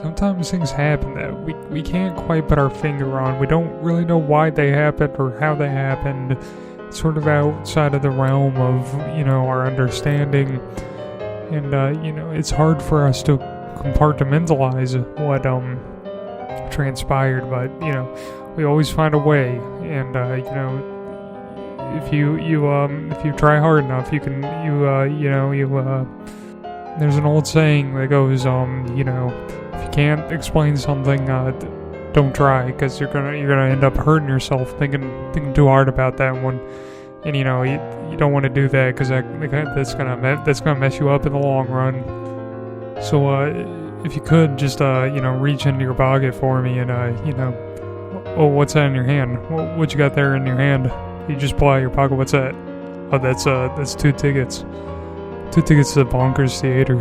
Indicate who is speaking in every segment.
Speaker 1: Sometimes things happen that we can't quite put our finger on. We don't really know why they happened or how they happened. It's sort of outside of the realm of, our understanding. And, it's hard for us to compartmentalize what transpired, but, we always find a way. And, if you try hard enough, there's an old saying that goes, if you can't explain something, don't try, because you're gonna end up hurting yourself thinking too hard about that one. And you don't want to do that, because that's gonna mess you up in the long run. So if you could just reach into your pocket for me and oh, what's that in your hand? What you got there in your hand? You just pull out your pocket. What's that? Oh, that's 2 tickets. 2 tickets to the Bonkers Theater.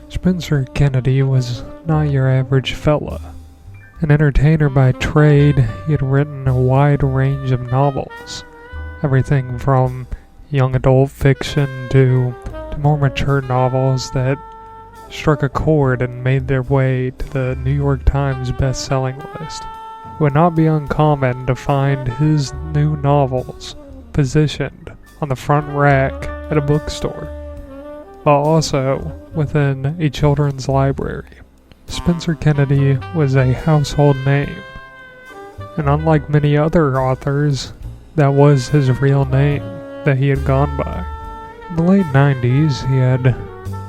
Speaker 1: Spencer Kennedy was not your average fella. An entertainer by trade, he had written a wide range of novels. Everything from young adult fiction to more mature novels that struck a chord and made their way to the New York Times best-selling list. It would not be uncommon to find his new novels positioned on the front rack at a bookstore, while also within a children's library. Spencer Kennedy was a household name, and unlike many other authors, that was his real name that he had gone by. In the late 90s, he had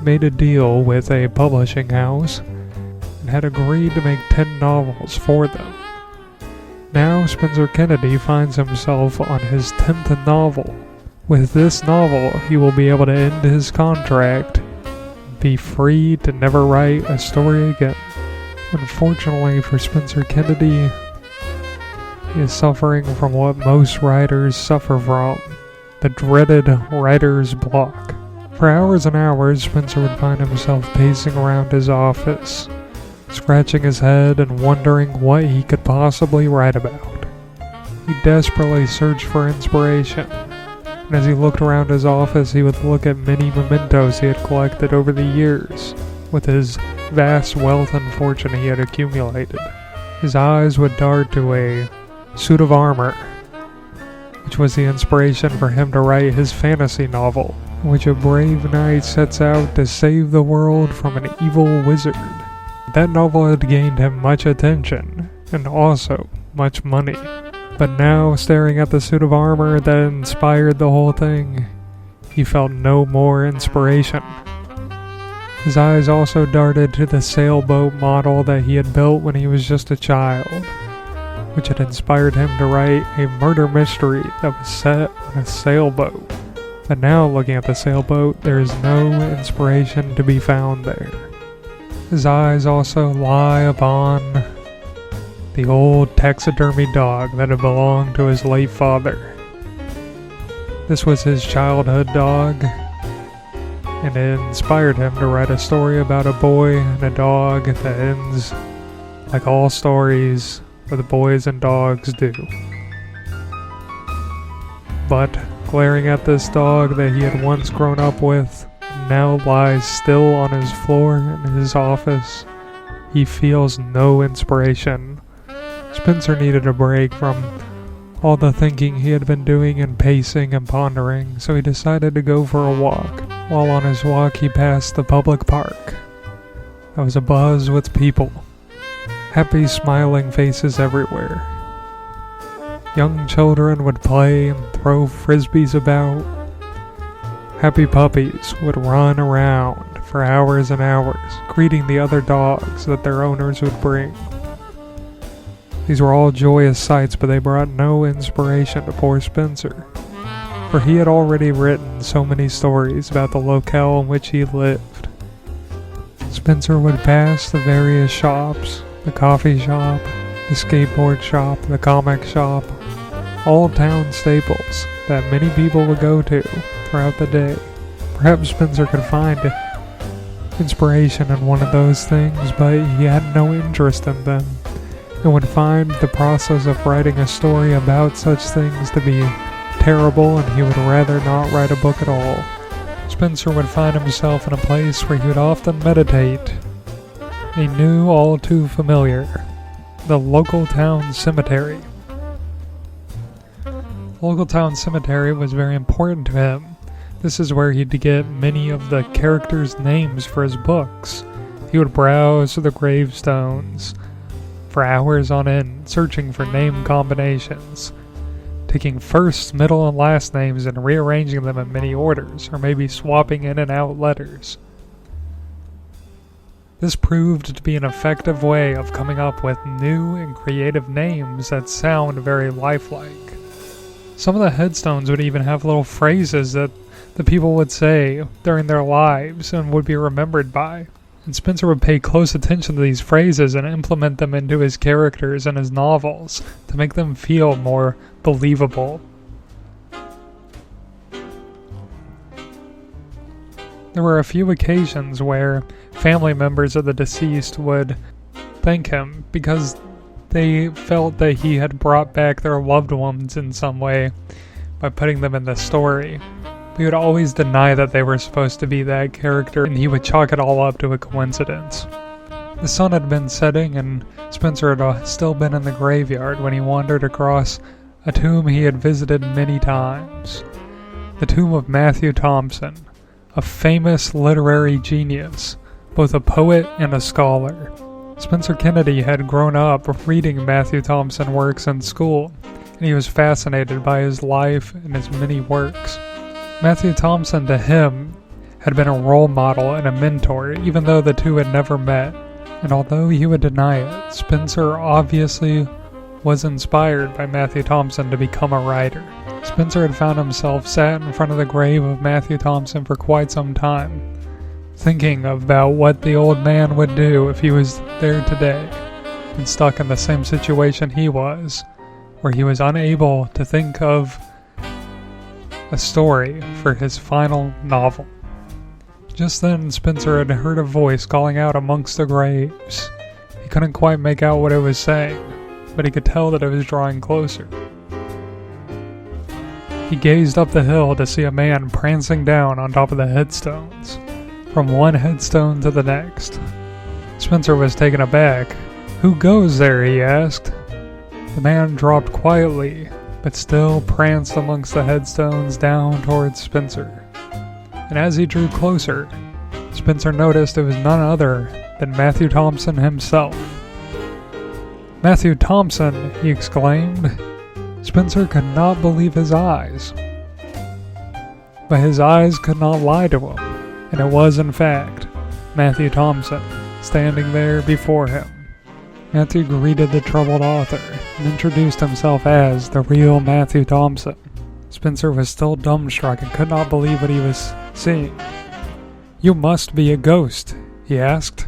Speaker 1: made a deal with a publishing house and had agreed to make 10 novels for them. Now Spencer Kennedy finds himself on his 10th novel. With this novel, he will be able to end his contract, be free to never write a story again. Unfortunately for Spencer Kennedy, he is suffering from what most writers suffer from, the dreaded writer's block. For hours and hours, Spencer would find himself pacing around his office, scratching his head and wondering what he could possibly write about. He desperately searched for inspiration, and as he looked around his office, he would look at many mementos he had collected over the years, with his vast wealth and fortune he had accumulated. His eyes would dart to a suit of armor, which was the inspiration for him to write his fantasy novel, in which a brave knight sets out to save the world from an evil wizard. That novel had gained him much attention, and also much money. But now, staring at the suit of armor that inspired the whole thing, he felt no more inspiration. His eyes also darted to the sailboat model that he had built when he was just a child, which had inspired him to write a murder mystery that was set on a sailboat. But now, looking at the sailboat, there is no inspiration to be found there. His eyes also lie upon the old taxidermy dog that had belonged to his late father. This was his childhood dog, and it inspired him to write a story about a boy and a dog that ends like all stories with boys and dogs do. But glaring at this dog that he had once grown up with, now lies still on his floor in his office, he feels no inspiration. Spencer needed a break from all the thinking he had been doing and pacing and pondering, so he decided to go for a walk. While on his walk, he passed the public park. There was a buzz with people. Happy, smiling faces everywhere. Young children would play and throw frisbees about. Happy puppies would run around for hours and hours, greeting the other dogs that their owners would bring. These were all joyous sights, but they brought no inspiration to poor Spencer, for he had already written so many stories about the locale in which he lived. Spencer would pass the various shops, the coffee shop, the skateboard shop, the comic shop, all town staples that many people would go to throughout the day. Perhaps Spencer could find inspiration in one of those things, but he had no interest in them. and would find the process of writing a story about such things to be terrible, and he would rather not write a book at all. Spencer would find himself in a place where he would often meditate. He knew all too familiar, the local town cemetery. The local town cemetery was very important to him. This is where he'd get many of the characters' names for his books. He would browse the gravestones for hours on end, searching for name combinations, taking first, middle, and last names and rearranging them in many orders, or maybe swapping in and out letters. This proved to be an effective way of coming up with new and creative names that sound very lifelike. Some of the headstones would even have little phrases that the people would say during their lives and would be remembered by. And Spencer would pay close attention to these phrases and implement them into his characters and his novels to make them feel more believable. There were a few occasions where family members of the deceased would thank him because they felt that he had brought back their loved ones in some way by putting them in the story. He would always deny that they were supposed to be that character, and he would chalk it all up to a coincidence. The sun had been setting, and Spencer had still been in the graveyard when he wandered across a tomb he had visited many times. The tomb of Matthew Thompson, a famous literary genius, both a poet and a scholar. Spencer Kennedy had grown up reading Matthew Thompson works in school, and he was fascinated by his life and his many works. Matthew Thompson, to him, had been a role model and a mentor, even though the two had never met. And although he would deny it, Spencer obviously was inspired by Matthew Thompson to become a writer. Spencer had found himself sat in front of the grave of Matthew Thompson for quite some time, thinking about what the old man would do if he was there today, and stuck in the same situation he was, where he was unable to think of a story for his final novel. Just then, Spencer had heard a voice calling out amongst the graves. He couldn't quite make out what it was saying, but he could tell that it was drawing closer. He gazed up the hill to see a man prancing down on top of the headstones, from one headstone to the next. Spencer was taken aback. "Who goes there?" he asked. The man dropped quietly, but still pranced amongst the headstones down towards Spencer. And as he drew closer, Spencer noticed it was none other than Matthew Thompson himself. "Matthew Thompson!" he exclaimed. Spencer could not believe his eyes. But his eyes could not lie to him, and it was in fact Matthew Thompson standing there before him. Matthew greeted the troubled author and introduced himself as the real Matthew Thompson. Spencer was still dumbstruck and could not believe what he was seeing. "You must be a ghost," he asked.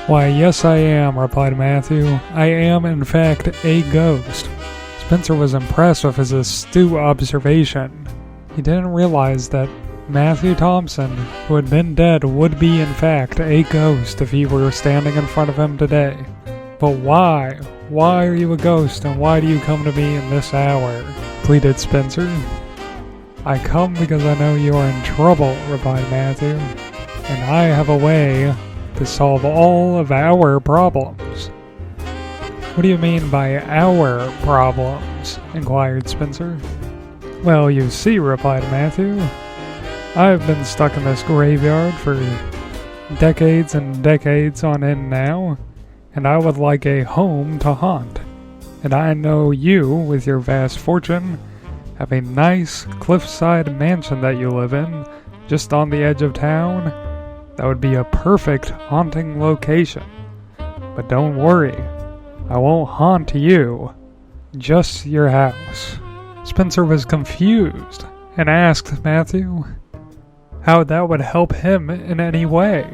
Speaker 1: "Why, yes I am," replied Matthew. "I am in fact a ghost." Spencer was impressed with his astute observation. He didn't realize that Matthew Thompson, who had been dead, would be in fact a ghost if he were standing in front of him today. "But why? Why are you a ghost, and why do you come to me in this hour?" pleaded Spencer. "I come because I know you are in trouble," replied Matthew, "and I have a way to solve all of our problems." "What do you mean by our problems?" inquired Spencer. "Well, you see," replied Matthew, "I've been stuck in this graveyard for decades and decades on end now, and I would like a home to haunt. And I know you, with your vast fortune, have a nice cliffside mansion that you live in, just on the edge of town. That would be a perfect haunting location. But don't worry, I won't haunt you, just your house." Spencer was confused and asked Matthew how that would help him in any way.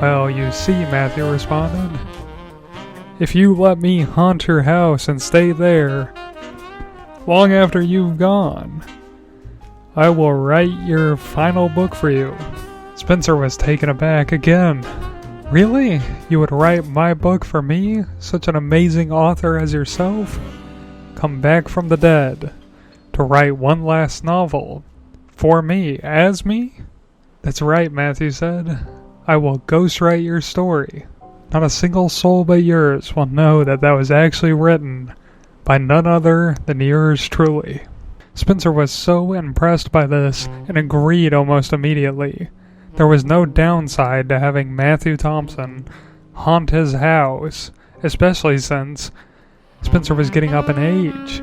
Speaker 1: "Well, you see," Matthew responded, "if you let me haunt your house and stay there long after you've gone, I will write your final book for you." Spencer was taken aback again. Really? You would write my book for me? Such an amazing author as yourself? Come back from the dead to write one last novel. For me, as me? That's right, Matthew said. I will ghostwrite your story. Not a single soul but yours will know that was actually written by none other than yours truly. Spencer was so impressed by this and agreed almost immediately. There was no downside to having Matthew Thompson haunt his house, especially since Spencer was getting up in age,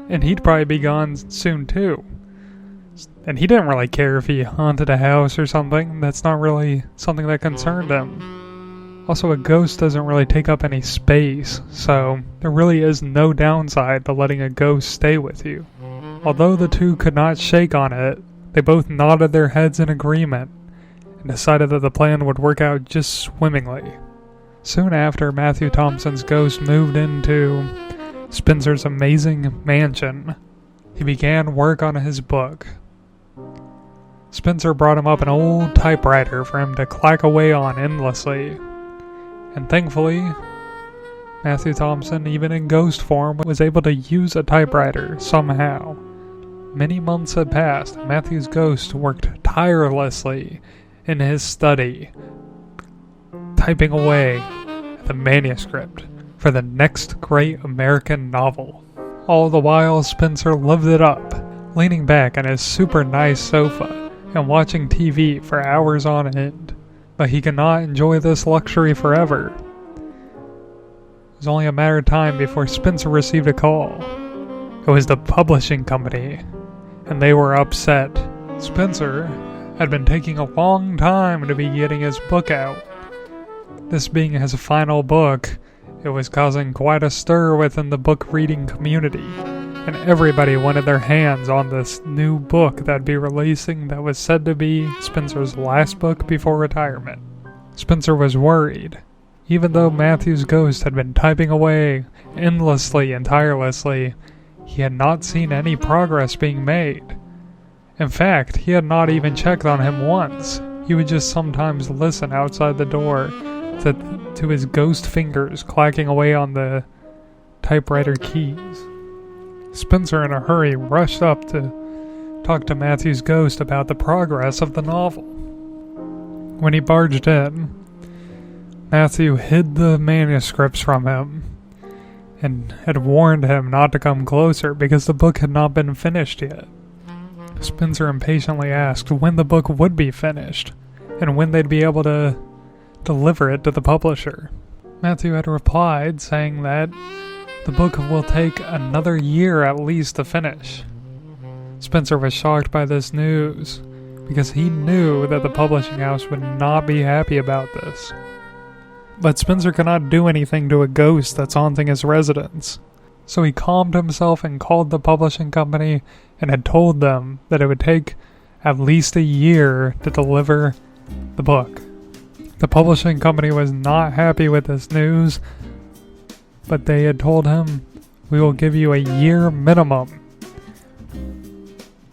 Speaker 1: and he'd probably be gone soon too. And he didn't really care if he haunted a house or something. That's not really something that concerned him. Also, a ghost doesn't really take up any space, so there really is no downside to letting a ghost stay with you. Although the two could not shake on it, they both nodded their heads in agreement and decided that the plan would work out just swimmingly. Soon after, Matthew Thompson's ghost moved into Spencer's amazing mansion. He began work on his book. Spencer brought him up an old typewriter for him to clack away on endlessly. And thankfully, Matthew Thompson, even in ghost form, was able to use a typewriter somehow. Many months had passed, and Matthew's ghost worked tirelessly in his study, typing away at the manuscript for the next great American novel. All the while, Spencer lived it up, leaning back on his super nice sofa and watching TV for hours on end. But he could not enjoy this luxury forever. It was only a matter of time before Spencer received a call. It was the publishing company, and they were upset. Spencer had been taking a long time to be getting his book out. This being his final book, it was causing quite a stir within the book reading community, and everybody wanted their hands on this new book that'd be releasing that was said to be Spencer's last book before retirement. Spencer was worried. Even though Matthew's ghost had been typing away endlessly and tirelessly, he had not seen any progress being made. In fact, he had not even checked on him once. He would just sometimes listen outside the door to his ghost fingers clacking away on the typewriter keys. Spencer, in a hurry, rushed up to talk to Matthew's ghost about the progress of the novel. When he barged in, Matthew hid the manuscripts from him and had warned him not to come closer because the book had not been finished yet. Spencer impatiently asked when the book would be finished and when they'd be able to deliver it to the publisher. Matthew had replied saying that the book will take another year at least to finish. Spencer was shocked by this news because he knew that the publishing house would not be happy about this. But Spencer could not do anything to a ghost that's haunting his residence. So he calmed himself and called the publishing company and had told them that it would take at least a year to deliver the book. The publishing company was not happy with this news, but they had told him, "We will give you a year minimum,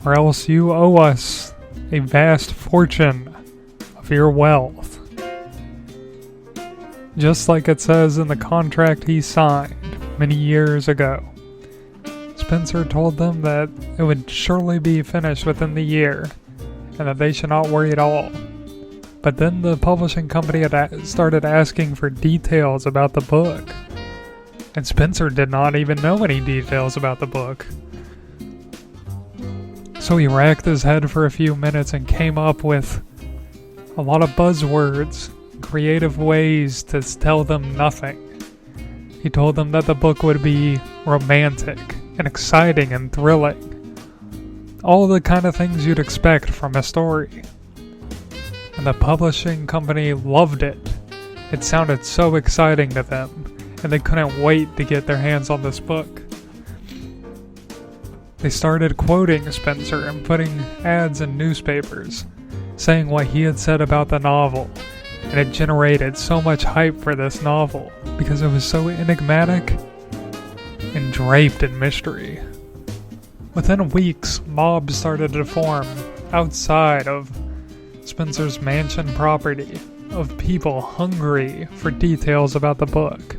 Speaker 1: or else you owe us a vast fortune of your wealth." Just like it says in the contract he signed many years ago. Spencer told them that it would surely be finished within the year, and that they should not worry at all. But then the publishing company had started asking for details about the book. And Spencer did not even know any details about the book. So he racked his head for a few minutes and came up with a lot of buzzwords, creative ways to tell them nothing. He told them that the book would be romantic and exciting and thrilling. All the kind of things you'd expect from a story. And the publishing company loved it. It sounded so exciting to them, and they couldn't wait to get their hands on this book. They started quoting Spencer and putting ads in newspapers, saying what he had said about the novel, and it generated so much hype for this novel because it was so enigmatic and draped in mystery. Within weeks, mobs started to form outside of Spencer's mansion property, of people hungry for details about the book.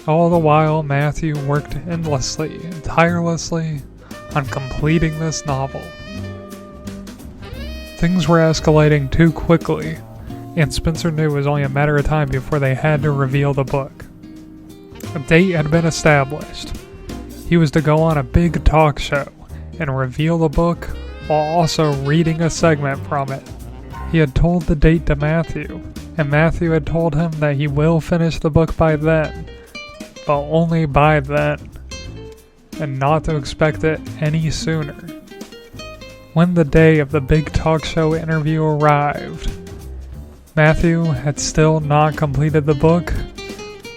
Speaker 1: All the while, Matthew worked endlessly and tirelessly on completing this novel. Things were escalating too quickly, and Spencer knew it was only a matter of time before they had to reveal the book. A date had been established. He was to go on a big talk show and reveal the book while also reading a segment from it. He had told the date to Matthew, and Matthew had told him that he will finish the book by then, but only by then, and not to expect it any sooner. When the day of the big talk show interview arrived, Matthew had still not completed the book,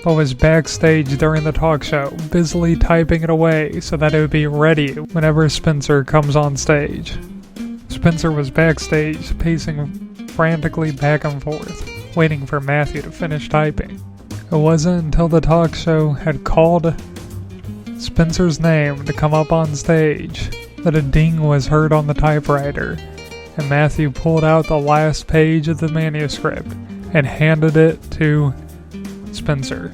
Speaker 1: but was backstage during the talk show, busily typing it away so that it would be ready whenever Spencer comes on stage. Spencer was backstage, pacing frantically back and forth, waiting for Matthew to finish typing. It wasn't until the talk show had called Spencer's name to come up on stage that a ding was heard on the typewriter, and Matthew pulled out the last page of the manuscript and handed it to Spencer.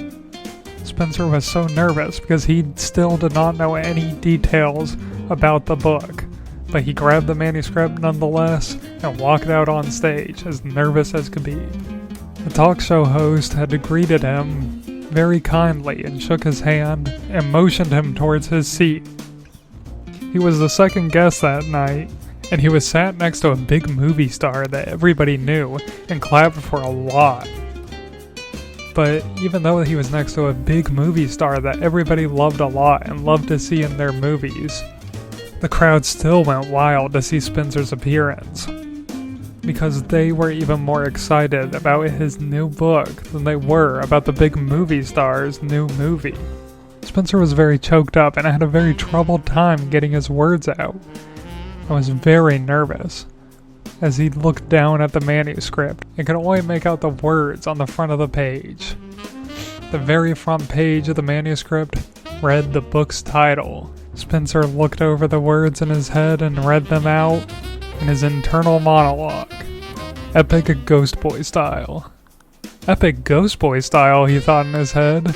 Speaker 1: Spencer was so nervous because he still did not know any details about the book, but he grabbed the manuscript nonetheless and walked out on stage as nervous as could be. The talk show host had greeted him very kindly and shook his hand and motioned him towards his seat. He was the second guest that night, and he was sat next to a big movie star that everybody knew and clapped for a lot. But even though he was next to a big movie star that everybody loved a lot and loved to see in their movies, the crowd still went wild to see Spencer's appearance, because they were even more excited about his new book than they were about the big movie star's new movie. Spencer was very choked up and had a very troubled time getting his words out. I was very nervous as he looked down at the manuscript and could only make out the words on the front of the page. The very front page of the manuscript read the book's title. Spencer looked over the words in his head and read them out in his internal monologue. Epic Ghost Boy style. Epic Ghost Boy style, he thought in his head.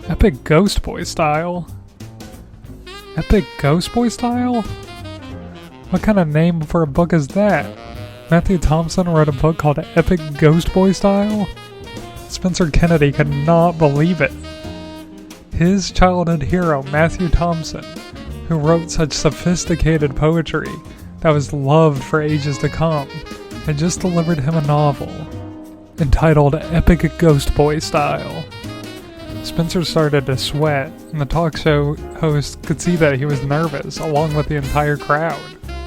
Speaker 1: Epic Ghost Boy style? Epic Ghost Boy style? What kind of name for a book is that? Matthew Thompson wrote a book called Epic Ghost Boy Style? Spencer Kennedy could not believe it. His childhood hero, Matthew Thompson, who wrote such sophisticated poetry that was loved for ages to come, had just delivered him a novel entitled Epic Ghost Boy Style. Spencer started to sweat, and the talk show host could see that he was nervous, along with the entire crowd.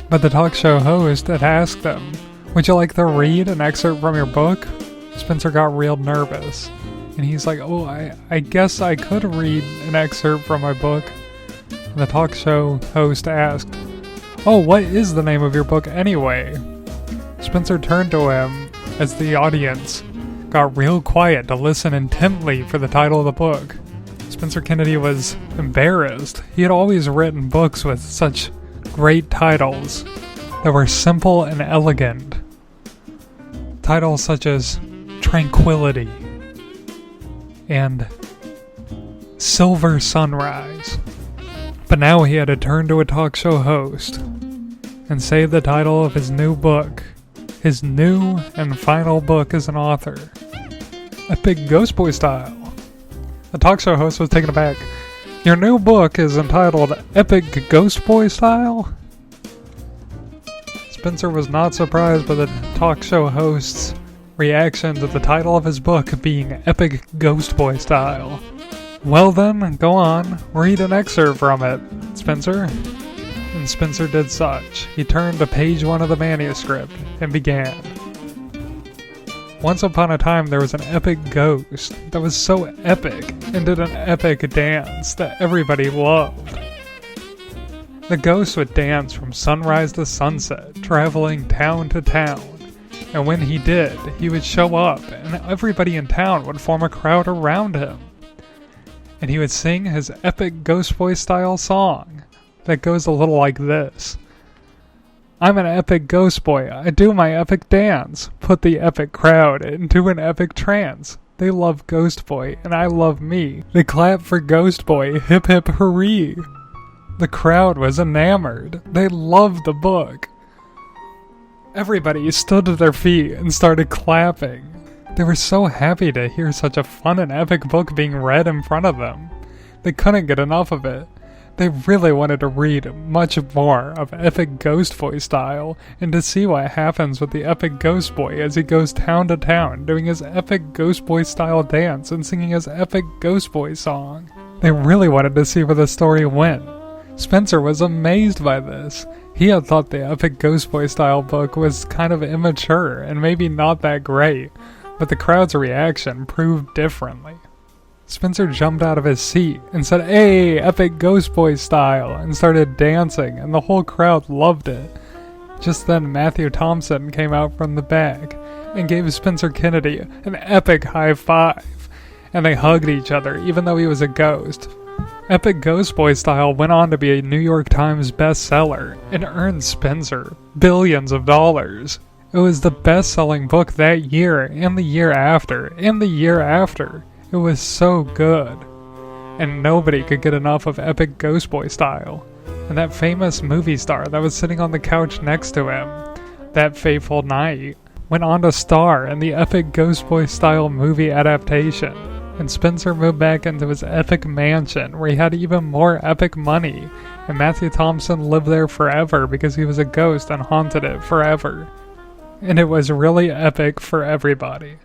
Speaker 1: But the talk show host had asked him, "Would you like to read an excerpt from your book?" Spencer got real nervous, and he's like, "Oh, I guess I could read an excerpt from my book." And the talk show host asked, "Oh, what is the name of your book anyway?" Spencer turned to him as the audience got real quiet to listen intently for the title of the book. Spencer Kennedy was embarrassed. He had always written books with such great titles that were simple and elegant. Titles such as Tranquility and Silver Sunrise. But now he had to turn to a talk show host and say the title of his new book, his new and final book as an author. Epic Ghost Boy Style. The talk show host was taken aback. "Your new book is entitled Epic Ghost Boy Style?" Spencer was not surprised by the talk show host's reaction to the title of his book being Epic Ghost Boy Style. "Well then, go on, read an excerpt from it, Spencer." And Spencer did such. He turned to page 1 of the manuscript and began. "Once upon a time there was an epic ghost that was so epic and did an epic dance that everybody loved. The ghost would dance from sunrise to sunset, traveling town to town. And when he did, he would show up and everybody in town would form a crowd around him. And he would sing his epic Ghost Boy style song that goes a little like this. I'm an epic ghost boy. I do my epic dance. Put the epic crowd into an epic trance. They love Ghost Boy, and I love me. They clap for Ghost Boy. Hip hip hooray. The crowd was enamored. They loved the book. Everybody stood to their feet and started clapping. They were so happy to hear such a fun and epic book being read in front of them. They couldn't get enough of it. They really wanted to read much more of epic Ghost Boy style and to see what happens with the epic Ghost Boy as he goes town to town doing his epic Ghost Boy style dance and singing his epic Ghost Boy song. They really wanted to see where the story went. Spencer was amazed by this. He had thought the epic Ghost Boy style book was kind of immature and maybe not that great, but the crowd's reaction proved differently. Spencer jumped out of his seat and said, "Hey, epic Ghost Boy style," and started dancing, and the whole crowd loved it. Just then Matthew Thompson came out from the back and gave Spencer Kennedy an epic high five, and they hugged each other even though he was a ghost. Epic Ghost Boy style went on to be a New York Times bestseller and earned Spencer billions of dollars. It was the best-selling book that year and the year after and the year after. It was so good. And nobody could get enough of epic Ghost Boy style. And that famous movie star that was sitting on the couch next to him that fateful night went on to star in the epic Ghost Boy style movie adaptation. And Spencer moved back into his epic mansion where he had even more epic money. And Matthew Thompson lived there forever because he was a ghost and haunted it forever. And it was really epic for everybody.